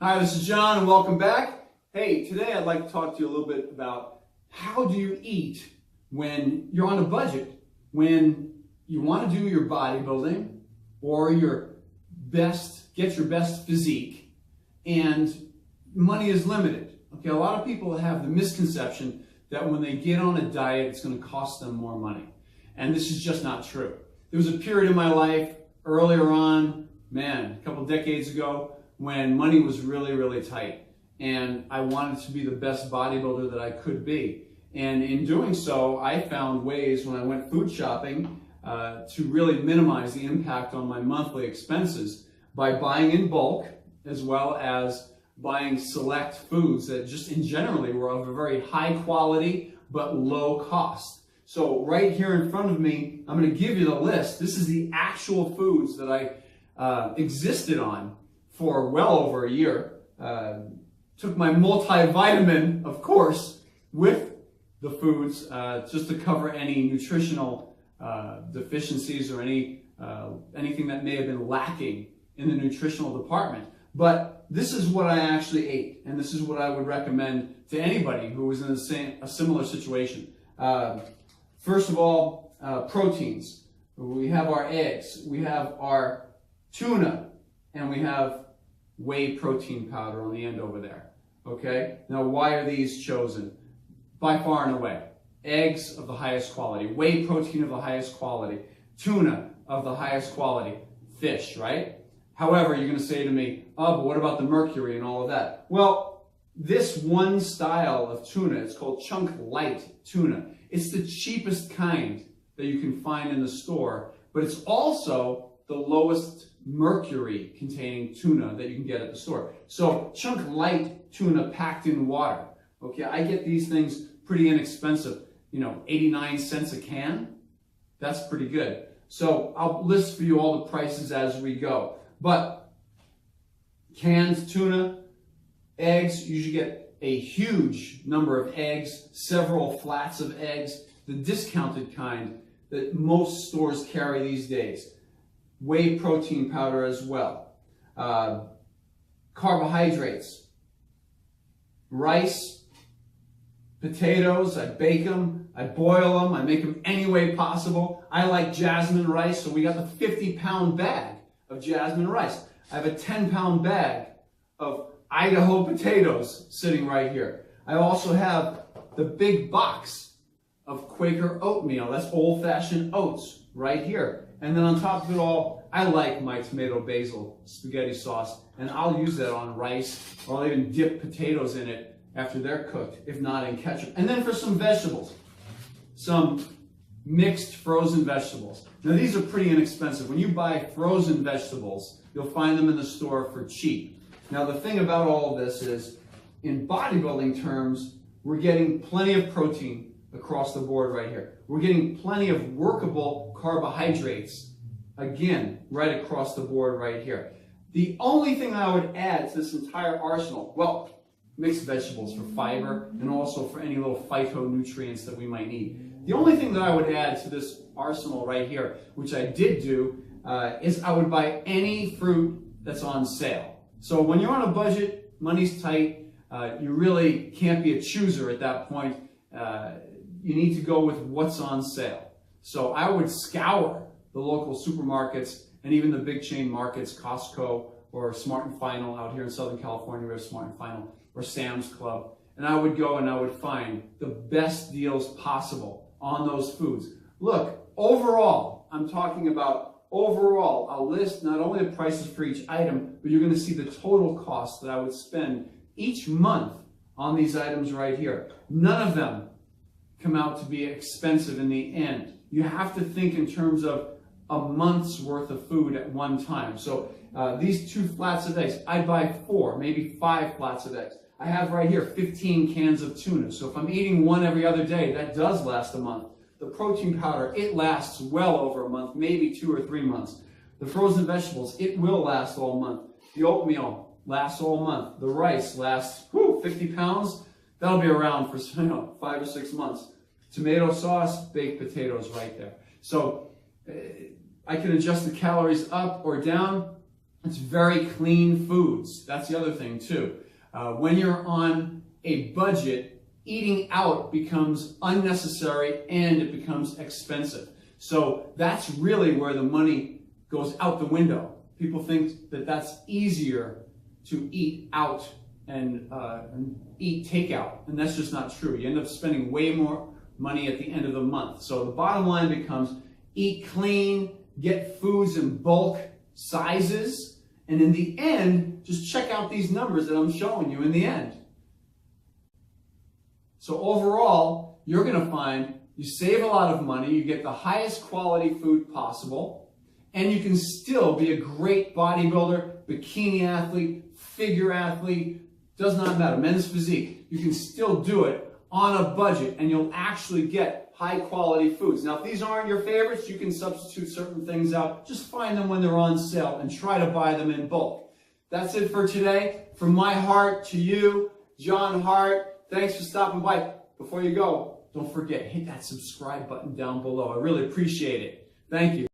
Hi, this is John and welcome back. Hey, today I'd like to talk to you a little bit about how do you eat when you're on a budget, when you want to do your bodybuilding or get your best physique and money is limited. Okay, a lot of people have the misconception that when they get on a diet, it's going to cost them more money. And this is just not true. There was a period in my life earlier on, a couple decades ago, when money was really, really tight. And I wanted to be the best bodybuilder that I could be. And in doing so, I found ways when I went food shopping to really minimize the impact on my monthly expenses by buying in bulk, as well as buying select foods that just in generally were of a very high quality but low cost. So right here in front of me, I'm going to give you the list. This is the actual foods that I existed on for well over a year. Took my multivitamin, of course, with the foods just to cover any nutritional deficiencies or anything that may have been lacking in the nutritional department. But this is what I actually ate, and this is what I would recommend to anybody who was in a similar situation. First of all, proteins. We have our eggs, we have our tuna, and we have whey protein powder on the end over there. Okay? Now, why are these chosen? By far and away. Eggs of the highest quality, whey protein of the highest quality, tuna of the highest quality, fish, right? However, you're going to say to me, oh, but what about the mercury and all of that? Well, this one style of tuna, it's called chunk light tuna. It's the cheapest kind that you can find in the store, but it's also the lowest mercury containing tuna that you can get at the store. So chunk light tuna packed in water. Okay, I get these things pretty inexpensive, 89 cents a can. That's pretty good. So I'll list for you all the prices as we go. But canned tuna, eggs, you should get a huge number of eggs, several flats of eggs, the discounted kind that most stores carry these days. Whey protein powder as well. Carbohydrates. Rice, potatoes, I bake them, I boil them, I make them any way possible. I like jasmine rice, so we got the 50-pound bag of jasmine rice. I have a 10-pound bag of Idaho potatoes sitting right here. I also have the big box of Quaker oatmeal. That's old-fashioned oats right here. And then on top of it all, I like my tomato basil spaghetti sauce, and I'll use that on rice, or I'll even dip potatoes in it after they're cooked, if not in ketchup. And then for some vegetables, some mixed frozen vegetables. Now these are pretty inexpensive. When you buy frozen vegetables, you'll find them in the store for cheap. Now the thing about all of this is, in bodybuilding terms, we're getting plenty of protein across the board right here. We're getting plenty of workable carbohydrates, again, right across the board right here. The only thing I would add to this entire arsenal, well, mixed vegetables for fiber and also for any little phytonutrients that we might need. The only thing that I would add to this arsenal right here, which I did do, is I would buy any fruit that's on sale. So when you're on a budget, money's tight, you really can't be a chooser at that point. You need to go with what's on sale. So I would scour the local supermarkets and even the big chain markets, Costco or Smart & Final out here in Southern California, we have Smart & Final, or Sam's Club. And I would go and I would find the best deals possible on those foods. Look, overall, I'm talking about overall, I'll list not only the prices for each item, but you're going to see the total cost that I would spend each month on these items right here. None of them come out to be expensive in the end. You have to think in terms of a month's worth of food at one time. So these 2 flats of eggs, I'd buy 4, maybe 5 flats of eggs. I have right here 15 cans of tuna. So if I'm eating one every other day, that does last a month. The protein powder, it lasts well over a month, maybe 2 or 3 months. The frozen vegetables, it will last all month. The oatmeal lasts all month. The rice lasts 50 pounds. That'll be around for 5 or 6 months. Tomato sauce, baked potatoes right there. So I can adjust the calories up or down It's very clean foods. That's the other thing too. When you're on a budget, eating out becomes unnecessary and it becomes expensive. So that's really where the money goes out the window. People think that that's easier to eat out and eat takeout, and that's just not true. You end up spending way more money at the end of the month. So the bottom line becomes eat clean, get foods in bulk sizes, and in the end, just check out these numbers that I'm showing you in the end. So overall, you're going to find you save a lot of money, you get the highest quality food possible, and you can still be a great bodybuilder, bikini athlete, figure athlete, does not matter, men's physique. You can still do it on a budget, and you'll actually get high quality foods. Now, if these aren't your favorites, you can substitute certain things out. Just find them when they're on sale and try to buy them in bulk. That's it for today. From my heart to you, John Hart. Thanks for stopping by. Before you go, don't forget, hit that subscribe button down below. I really appreciate it. Thank you.